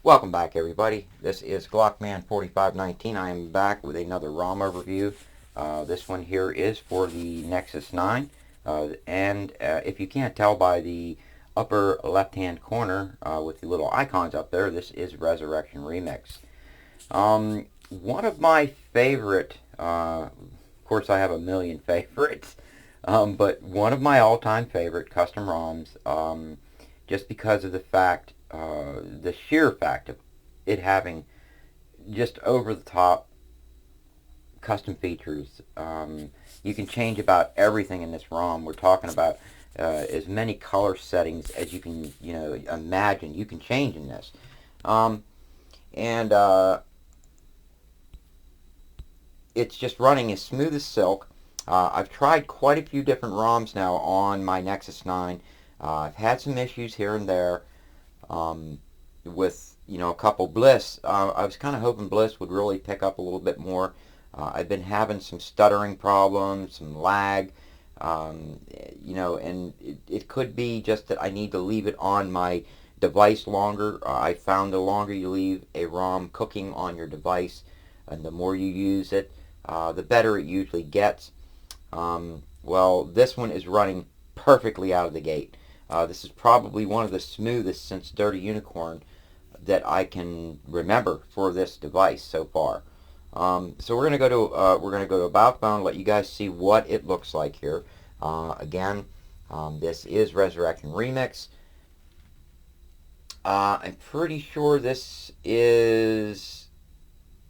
Welcome back, everybody. This is Glockman4519. I am back with another ROM overview. This one here is for the Nexus 9. And if you can't tell by the upper left-hand corner with the little icons up there, this is Resurrection Remix. One of my favorite, of course I have a million favorites, but one of my all-time favorite custom ROMs, just because of the sheer fact of it having just over-the-top custom features. You can change about everything in this ROM. We're talking about as many color settings as you can, imagine you can change in this. And it's just running as smooth as silk. I've tried quite a few different ROMs now on my Nexus 9. I've had some issues here and there with, a couple Bliss. I was kind of hoping Bliss would really pick up a little bit more. I've been having some stuttering problems, some lag, and it could be just that I need to leave it on my device longer. I found the longer you leave a ROM cooking on your device and the more you use it, the better it usually gets. Well, this one is running perfectly out of the gate. This is probably one of the smoothest since Dirty Unicorn that I can remember for this device so far. So we're gonna go to About Phone, let you guys see what it looks like here. Again, this is Resurrection Remix. I'm pretty sure this is.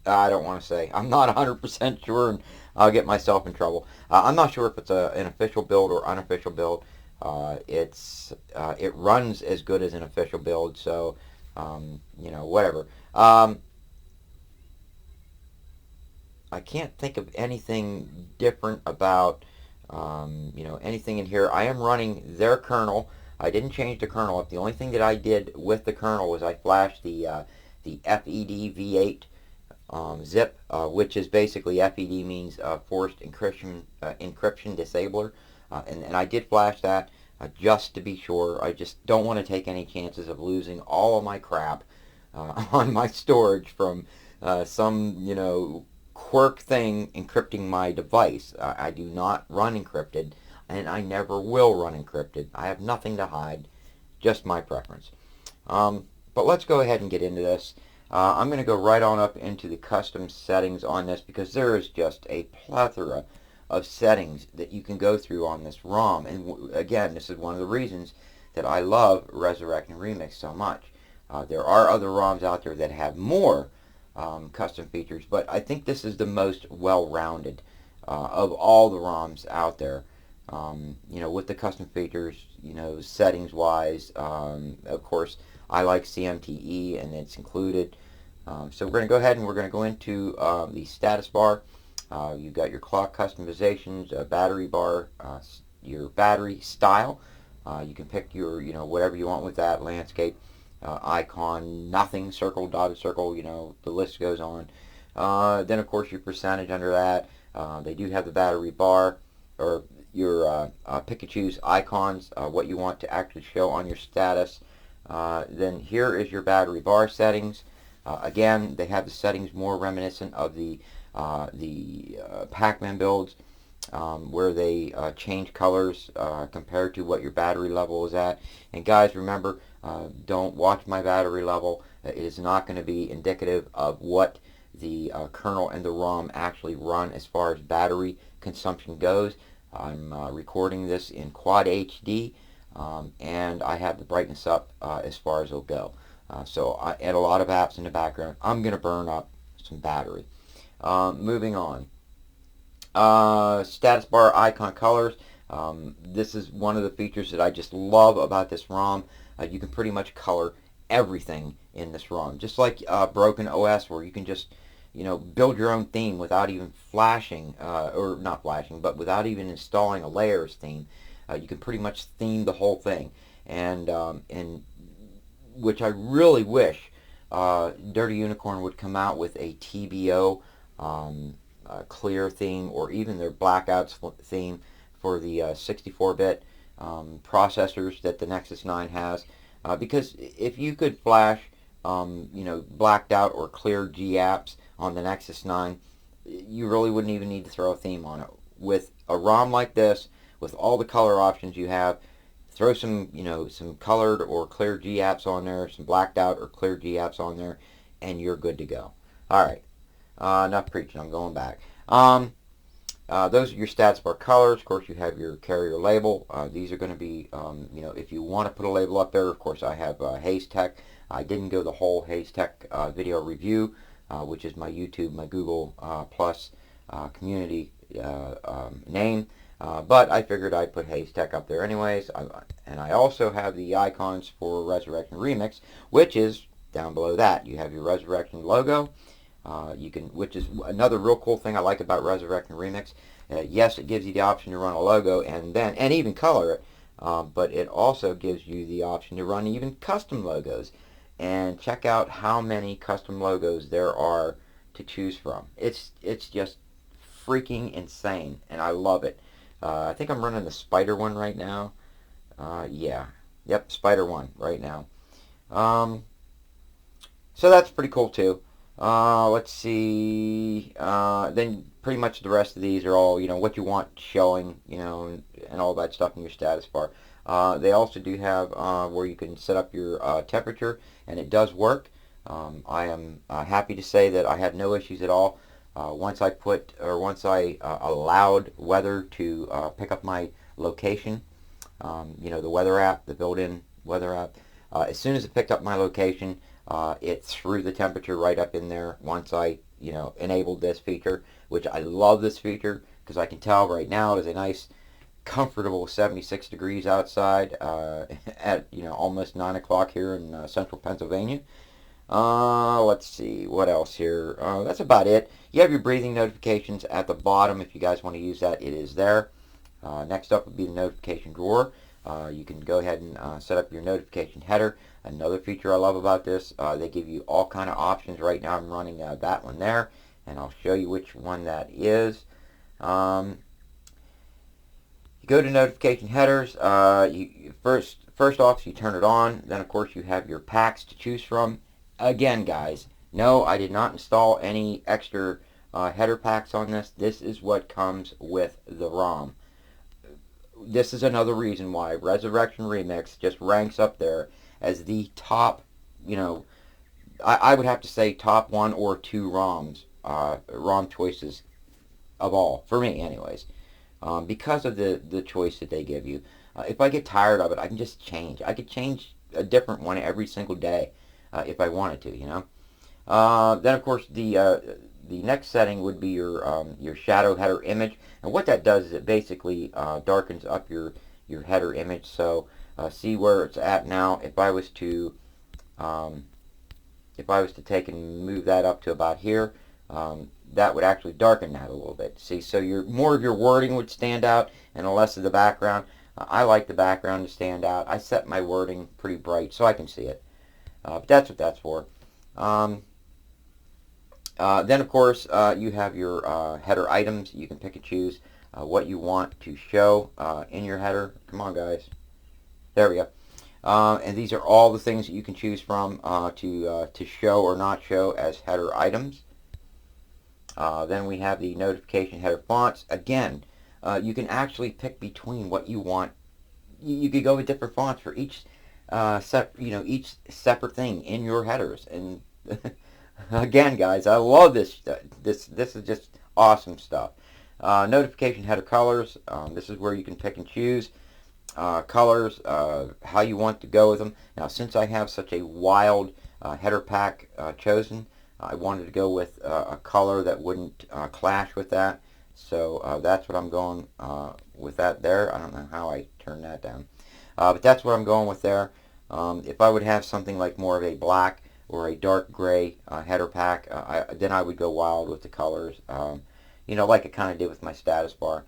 I don't want to say. I'm not 100% sure, and I'll get myself in trouble. I'm not sure if it's an official build or unofficial build. It runs as good as an official build, so whatever. I can't think of anything different about anything in here. I am running their kernel. I didn't change the kernel up. The only thing that I did with the kernel was I flashed the FED V8 zip, which is basically FED means forced encryption disabler, and I did flash that just to be sure. I just don't want to take any chances of losing all of my crap on my storage from some quirk thing encrypting my device. I do not run encrypted, and I never will run encrypted. I have nothing to hide, just my preference. But let's go ahead and get into this. I'm going to go right on up into the custom settings on this because there is just a plethora of settings that you can go through on this ROM. And again, this is one of the reasons that I love Resurrection Remix so much. There are other ROMs out there that have more custom features, but I think this is the most well-rounded of all the ROMs out there. With the custom features, settings-wise, of course, I like CMTE, and it's included. So we're going to go ahead and we're going to go into the status bar. You've got your clock customizations, battery bar, your battery style. You can pick your, whatever you want with that, landscape, icon, nothing, circle, dotted circle, the list goes on. Then, of course, your percentage under that. They do have the battery bar, or your pick and choose icons, what you want to actually show on your status. Then here is your battery bar settings. Again, they have the settings more reminiscent of the Pac-Man builds, where they change colors compared to what your battery level is at. And guys, remember, don't watch my battery level. It is not going to be indicative of what the kernel and the ROM actually run as far as battery consumption goes. I'm recording this in Quad HD, and I have the brightness up as far as it'll go. So I add a lot of apps in the background. I'm going to burn up some battery. Moving on. Status bar icon colors. This is one of the features that I just love about this ROM. You can pretty much color everything in this ROM. Just like Broken OS, where you can just build your own theme without even flashing, or not flashing, but without even installing a layers theme. You can pretty much theme the whole thing. And which I really wish Dirty Unicorn would come out with a TBO clear theme, or even their blackouts theme for the 64-bit processors that the Nexus 9 has. Because if you could flash blacked out or clear G apps on the Nexus 9, you really wouldn't even need to throw a theme on it. With a ROM like this, with all the color options you have, throw some, some colored or clear G apps on there, some blacked out or clear G apps on there, and you're good to go. All right, enough preaching. I'm going back. Those are your status bar colors. Of course, you have your carrier label. These are going to be, if you want to put a label up there. Of course, I have Haze Tech. I didn't go the whole Haze Tech video review, which is my YouTube, my Google Plus community name. But I figured I'd put Haze Tech up there anyways. And I also have the icons for Resurrection Remix, which is down below that. You have your Resurrection logo. Which is another real cool thing I like about Resurrection Remix. Yes, it gives you the option to run a logo and even color it, but it also gives you the option to run even custom logos. And check out how many custom logos there are to choose from. It's just freaking insane, and I love it. I think I'm running the spider one right now. Spider one right now. So that's pretty cool too. Let's see. Then pretty much the rest of these are all, what you want showing, and all that stuff in your status bar. They also do have where you can set up your temperature, and it does work. I am happy to say that I had no issues at all. Once I allowed weather to pick up my location, the weather app, the built-in weather app, as soon as it picked up my location, it threw the temperature right up in there once I, enabled this feature, which I love this feature because I can tell right now it is a nice, comfortable 76 degrees outside at, almost 9 o'clock here in central Pennsylvania. Let's see, what else here? That's about it. You have your breathing notifications at the bottom. If you guys want to use that, it is there. Next up would be the notification drawer. You can go ahead and set up your notification header. Another feature I love about this, they give you all kind of options. Right now I'm running that one there, and I'll show you which one that is. You go to notification headers. First off, you turn it on. Then, of course, you have your packs to choose from. Again, guys, no, I did not install any extra header packs on this. This is what comes with the ROM. This is another reason why Resurrection Remix just ranks up there as the top, I would have to say top 1 or 2 ROM choices of all, for me anyways, because of the choice that they give you. If I get tired of it, I can just change. I could change a different one every single day if I wanted to, Then, of course, the next setting would be your shadow header image, and what that does is it basically darkens up your header image. So see where it's at now. If I was to take and move that up to about here, that would actually darken that a little bit. See, so more of your wording would stand out and less of the background. I like the background to stand out. I set my wording pretty bright so I can see it. But that's what that's for. Then, of course, you have your header items. You can pick and choose what you want to show in your header. Come on, guys. There we go. And these are all the things that you can choose from to show or not show as header items. Then we have the notification header fonts. Again, you can actually pick between what you want. You could go with different fonts for each each separate thing in your headers. And again, guys, I love this. This is just awesome stuff. Notification header colors. This is where you can pick and choose colors, how you want to go with them. Now, since I have such a wild header pack chosen, I wanted to go with a color that wouldn't clash with that. So that's what I'm going with that there. I don't know how I turned that down. But that's what I'm going with there. If I would have something like more of a black or a dark gray header pack, then I would go wild with the colors, like I kind of did with my status bar.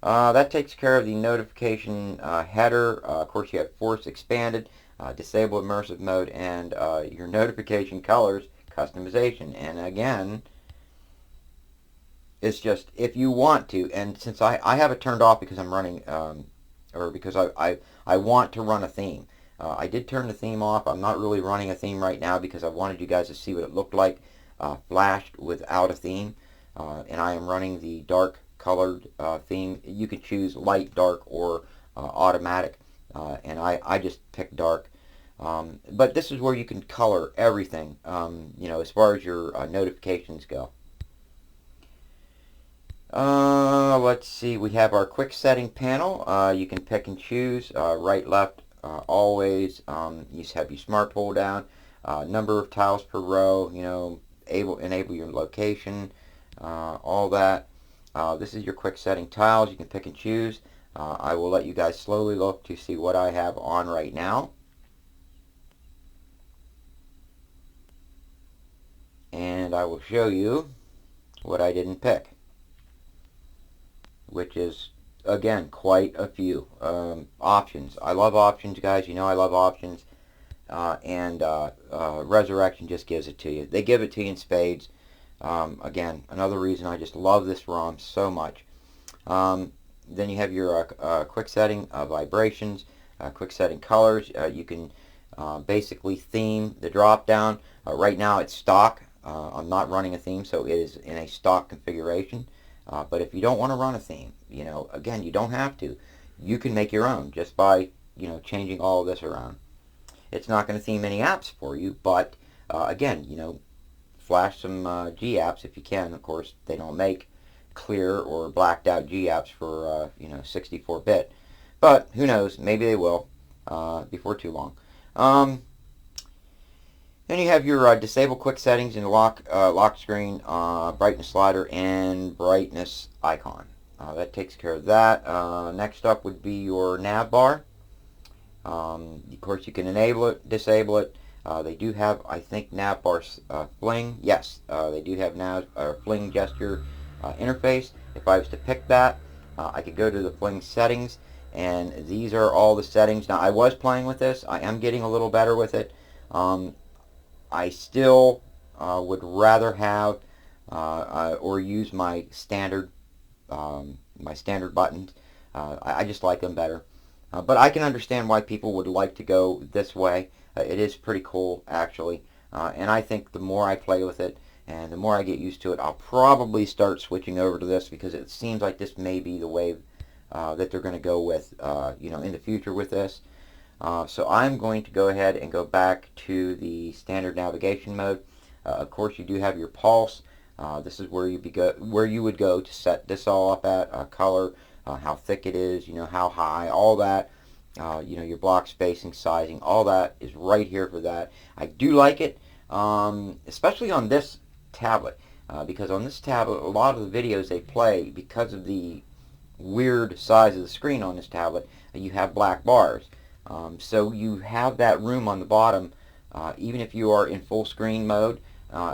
That takes care of the notification header. Of course, you have force expanded, disable immersive mode, and your notification colors customization. And again, it's just if you want to, and since I have it turned off because I'm running, or because I want to run a theme. I did turn the theme off. I'm not really running a theme right now because I wanted you guys to see what it looked like flashed without a theme. And I am running the dark colored theme. You could choose light, dark, or automatic. And I just picked dark. But this is where you can color everything, as far as your notifications go. Let's see. We have our quick setting panel. You can pick and choose right, left, always. You have your smart pull down, number of tiles per row. Enable your location, all that. This is your quick setting tiles. You can pick and choose. I will let you guys slowly look to see what I have on right now. And I will show you what I didn't pick, which is, again, quite a few. Options. I love options, guys. You know I love options. And Resurrection just gives it to you. They give it to you in spades. Again, another reason I just love this ROM so much. Then you have your quick setting vibrations, quick setting colors. You can basically theme the drop down. Right now it's stock. I'm not running a theme, so it is in a stock configuration. But if you don't want to run a theme, again, you don't have to. You can make your own just by, changing all of this around. It's not going to theme any apps for you, but again, flash some G apps if you can. Of course, they don't make clear or blacked out G apps for 64-bit, but who knows? Maybe they will before too long. Then you have your disable quick settings in the lock screen, brightness slider, and brightness icon. That takes care of that. Next up would be your Navbar. Of course, you can enable it, disable it. They do have, I think, Navbar Fling. Yes, they do have Fling gesture interface. If I was to pick that, I could go to the Fling settings, and these are all the settings. Now, I was playing with this. I am getting a little better with it. I still would rather have or use my standard buttons. I just like them better. But I can understand why people would like to go this way. It is pretty cool, actually. And I think the more I play with it and the more I get used to it, I'll probably start switching over to this because it seems like this may be the wave that they're going to go with, in the future with this. So I'm going to go ahead and go back to the standard navigation mode. Of course, you do have your pulse. This is where you would go to set this all up at color, how thick it is, how high, all that. Your block spacing, sizing, all that is right here for that. I do like it, especially on this tablet, because on this tablet, a lot of the videos they play, because of the weird size of the screen on this tablet, you have black bars. So you have that room on the bottom, even if you are in full screen mode,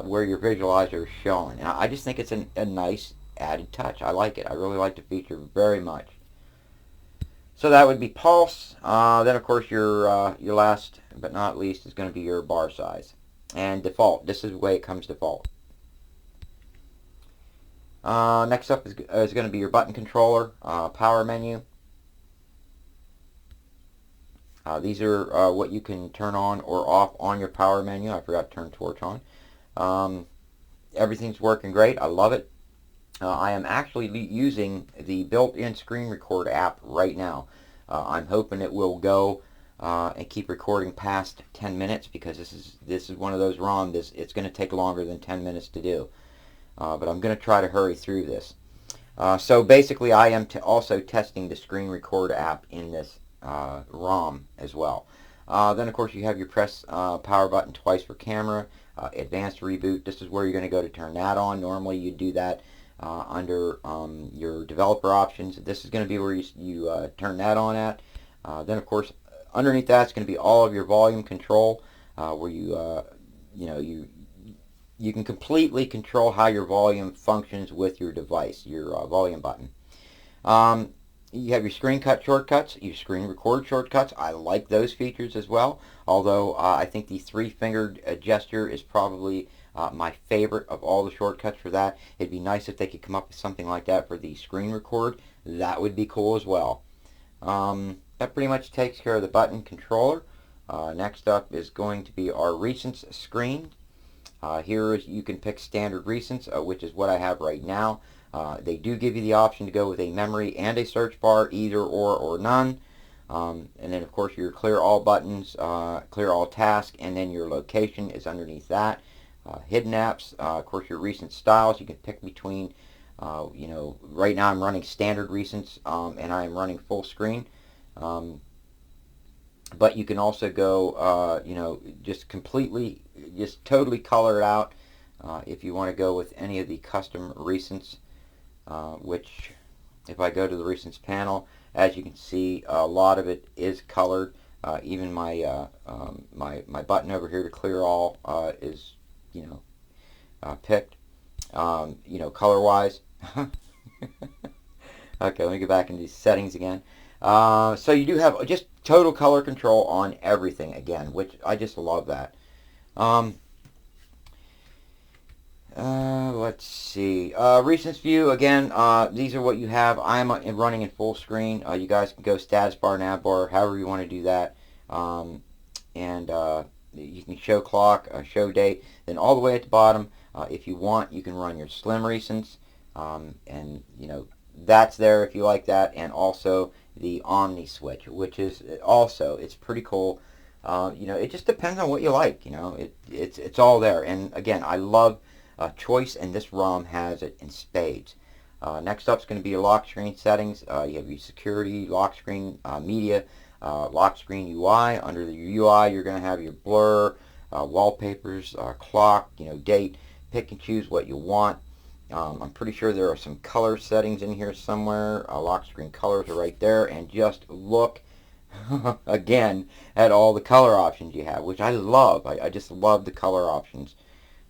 where your visualizer is showing. And I just think it's a nice added touch. I like it. I really like the feature very much. So that would be pulse. Then of course your last but not least is going to be your bar size. And default. This is the way it comes default. Next up is going to be your button controller, power menu. These are what you can turn on or off on your power menu. I forgot to turn torch on. Everything's working great. I love it. I am actually using the built-in screen record app right now. I'm hoping it will go and keep recording past 10 minutes because this is one of those ROMs. It's going to take longer than 10 minutes to do. But I'm going to try to hurry through this. So basically, I am also testing the screen record app in this ROM as well. Then of course you have your press power button twice for camera, advanced reboot. This is where you're going to go to turn that on. Normally you do that under your developer options. This is going to be where you turn that on at. Then of course underneath that's going to be all of your volume control, where you can completely control how your volume functions with your device, your volume button. You have your screen cut shortcuts, your screen record shortcuts. I like those features as well, although I think the three-fingered gesture is probably my favorite of all the shortcuts for that. It'd be nice if they could come up with something like that for the screen record. That would be cool as well. That pretty much takes care of the button controller. Next up is going to be our recents screen. Here you can pick standard recents, which is what I have right now. They do give you the option to go with a memory and a search bar, either or none. And then of course your clear all buttons, clear all tasks, and then your location is underneath that. Hidden apps, of course your recent styles, you can pick between, right now I'm running standard recents, and I'm running full screen. But you can also go, just totally color it out if you want to go with any of the custom recents, which if I go to the recents panel, as you can see, a lot of it is colored. Even my my button over here to clear all is picked, color wise. Okay, let me go back into these settings again. So you do have just total color control on everything again, which I just love that. Let's see. Recents view, again, these are what you have. I'm running in full screen. You guys can go status bar, nav bar, however you want to do that. And you can show clock, show date. Then all the way at the bottom, if you want, you can run your slim recents. And, that's there if you like that. And also the Omni switch, which is also, it's pretty cool. It just depends on what you like. It's all there. And again, I love choice, and this ROM has it in spades. Next up is going to be your lock screen settings. You have your security, lock screen, media, lock screen UI. Under the UI, you're going to have your blur, wallpapers, clock, date. Pick and choose what you want. I'm pretty sure there are some color settings in here somewhere. Lock screen colors are right there, and just look again at all the color options you have, which I love. I just love the color options.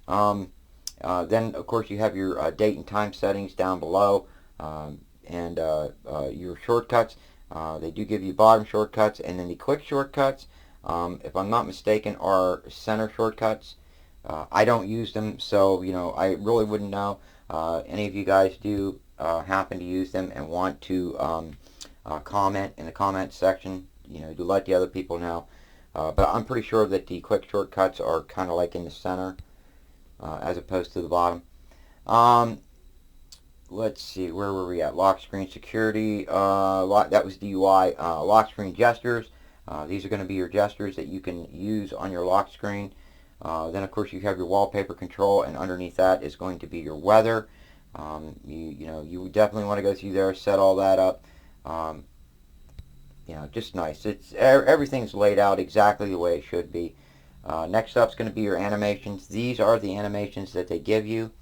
Then of course you have your date and time settings down below, and your shortcuts. They do give you bottom shortcuts, and then the quick shortcuts, if I'm not mistaken, are center shortcuts. I don't use them, so I really wouldn't know. Any of you guys do happen to use them and want to comment in the comment section, to let the other people know. But I'm pretty sure that the quick shortcuts are kind of like in the center, as opposed to the bottom. Let's see, where were we at? Lock screen security, that was the UI. Lock screen gestures, these are going to be your gestures that you can use on your lock screen. Then of course you have your wallpaper control, and underneath that is going to be your weather. You definitely want to go through there, set all that up. Just nice. Everything's laid out exactly the way it should be. Next up is going to be your animations. These are the animations that they give you.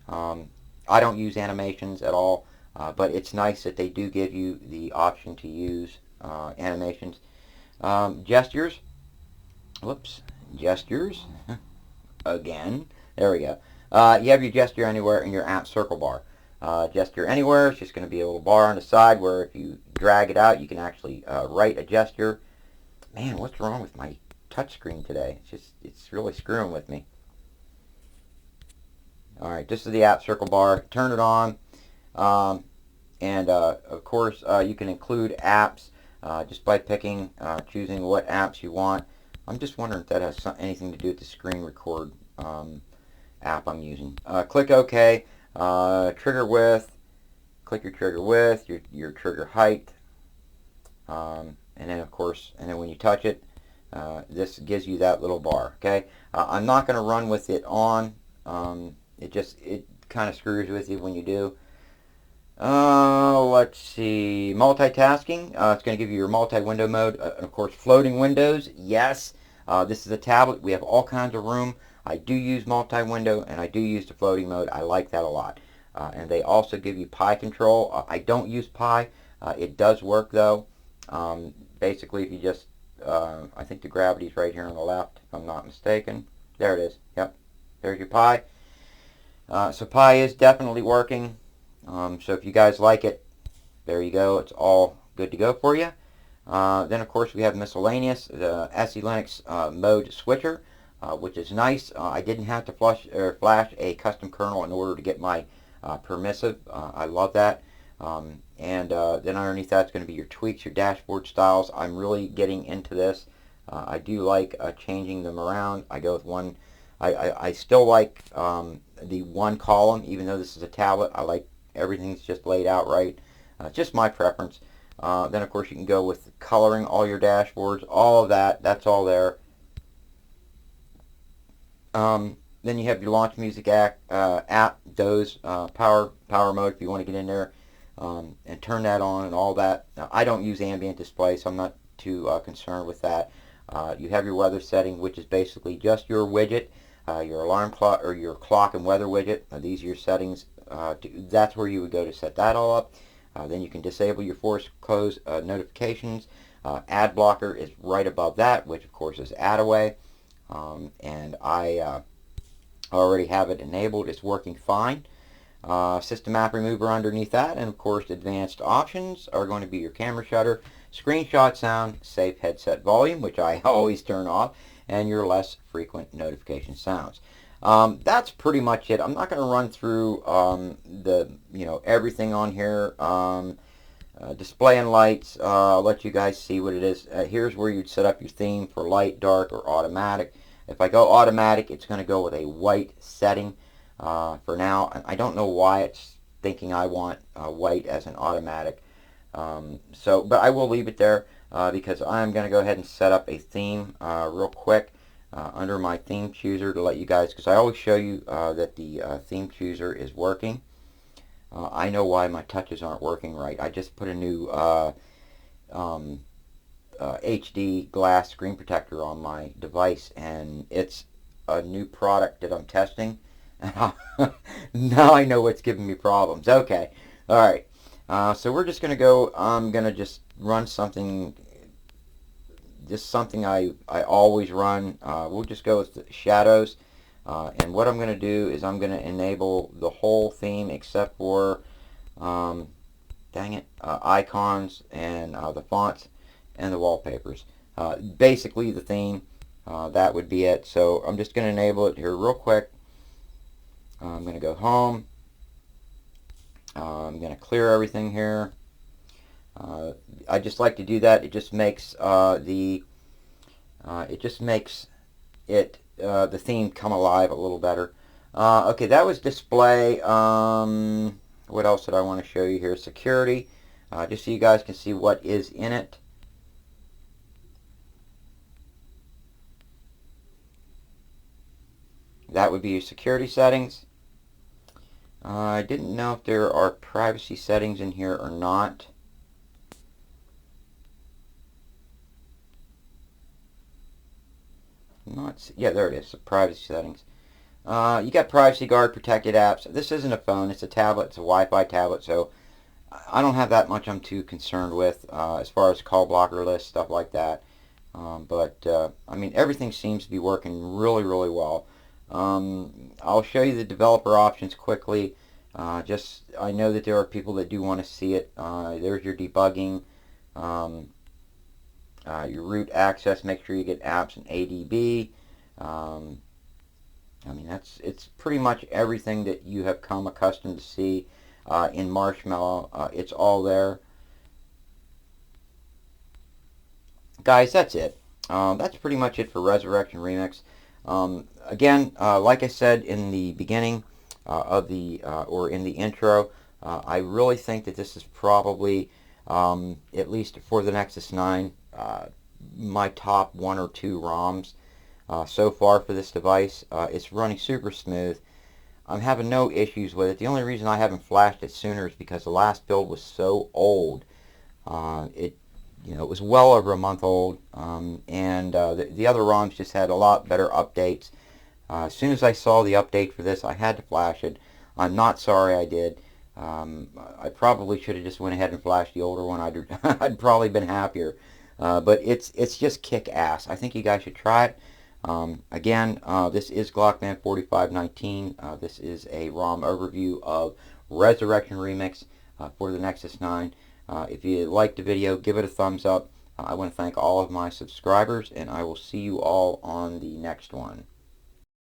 I don't use animations at all, but it's nice that they do give you the option to use animations. Gestures. Whoops. Gestures. Again. There we go. You have your gesture anywhere in your app circle bar. Gesture anywhere, it's just going to be a little bar on the side where if you drag it out, you can actually write a gesture. Man, what's wrong with my touchscreen today? It's really screwing with me. Alright, this is the app circle bar. Turn it on. And of course, you can include apps just by picking, choosing what apps you want. I'm just wondering if that has anything to do with the screen record app I'm using. Click OK. Trigger width. Click your trigger width, your trigger height. And then of course, when you touch it, this gives you that little bar. Okay. I'm not going to run with it on. It kind of screws with you when you do. Let's see. Multitasking. It's going to give you your multi-window mode. Of course, floating windows. Yes. This is a tablet. We have all kinds of room. I do use multi-window, and I do use the floating mode. I like that a lot. And they also give you pie control. I don't use pie. It does work, though. Basically, if you just... I think the gravity's right here on the left, if I'm not mistaken. There it is. Yep. There's your pie. So pie is definitely working. So if you guys like it, there you go. It's all good to go for you. Then of course we have Miscellaneous, the SE Linux mode switcher, which is nice. I didn't have to flash a custom kernel in order to get my permissive. I love that. And then underneath that's going to be your tweaks, your dashboard styles. I'm really getting into this. I do like changing them around. I go with one. I still like the one column, even though this is a tablet. I like everything's just laid out right. Just my preference. Then, of course, you can go with coloring all your dashboards, all of that. That's all there. Then you have your launch music app, Doze, power mode if you want to get in there and turn that on and all that. Now, I don't use ambient display, so I'm not too concerned with that. You have your weather setting, which is basically just your widget, your alarm clock or your clock and weather widget. These are your settings. That's where you would go to set that all up. Then you can disable your force close notifications. Ad blocker is right above that, which of course is add away. And I already have it enabled. It's working fine. System app remover underneath that, and of course advanced options are going to be your camera shutter, screenshot sound, safe headset volume, which I always turn off, and your less frequent notification sounds. That's pretty much it. I'm not going to run through everything on here. Display and lights, I'll let you guys see what it is. Here's where you'd set up your theme for light, dark, or automatic. If I go automatic, it's going to go with a white setting for now. I don't know why it's thinking I want white as an automatic. But I will leave it there because I'm going to go ahead and set up a theme real quick under my theme chooser to let you guys, because I always show you that the theme chooser is working. I know why my touches aren't working right. I just put a new HD glass screen protector on my device, and it's a new product that I'm testing. Now I know what's giving me problems. Okay, all right. So we're just gonna go. I'm gonna just run something. Just something I always run. We'll just go with the shadows. And what I'm going to do is I'm going to enable the whole theme except for, icons and the fonts and the wallpapers. Basically the theme, that would be it. So I'm just going to enable it here real quick. I'm going to go home. I'm going to clear everything here. I just like to do that. It just makes the theme come alive a little better. Okay, that was display. What else did I want to show you here? Security, just so you guys can see what is in it. That would be your security settings. I didn't know if there are privacy settings in here or not. Yeah, there it is, privacy settings. You got privacy guard, protected apps. This isn't a phone, it's a tablet, it's a Wi-Fi tablet, so I don't have that much I'm too concerned with as far as call blocker list, stuff like that. I mean, everything seems to be working really, really well. I'll show you the developer options quickly. I know that there are people that do want to see it. There's your debugging. Your root access, make sure you get apps and ADB. I mean, it's pretty much everything that you have come accustomed to see in Marshmallow. It's all there. Guys, that's it. That's pretty much it for Resurrection Remix. Again, like I said in the beginning or in the intro, I really think that this is probably, at least for the Nexus 9, my top 1 or 2 ROMs so far for this device. It's running super smooth. I'm having no issues with it. The only reason I haven't flashed it sooner is because the last build was so old. It was well over a month old, and the other ROMs just had a lot better updates. As soon as I saw the update for this, I had to flash it. I'm not sorry I did. I probably should have just went ahead and flashed the older one. I'd probably been happier. But it's just kick-ass. I think you guys should try it. Again, this is Glockman 4519. This is a ROM overview of Resurrection Remix for the Nexus 9. If you liked the video, give it a thumbs up. I want to thank all of my subscribers, and I will see you all on the next one.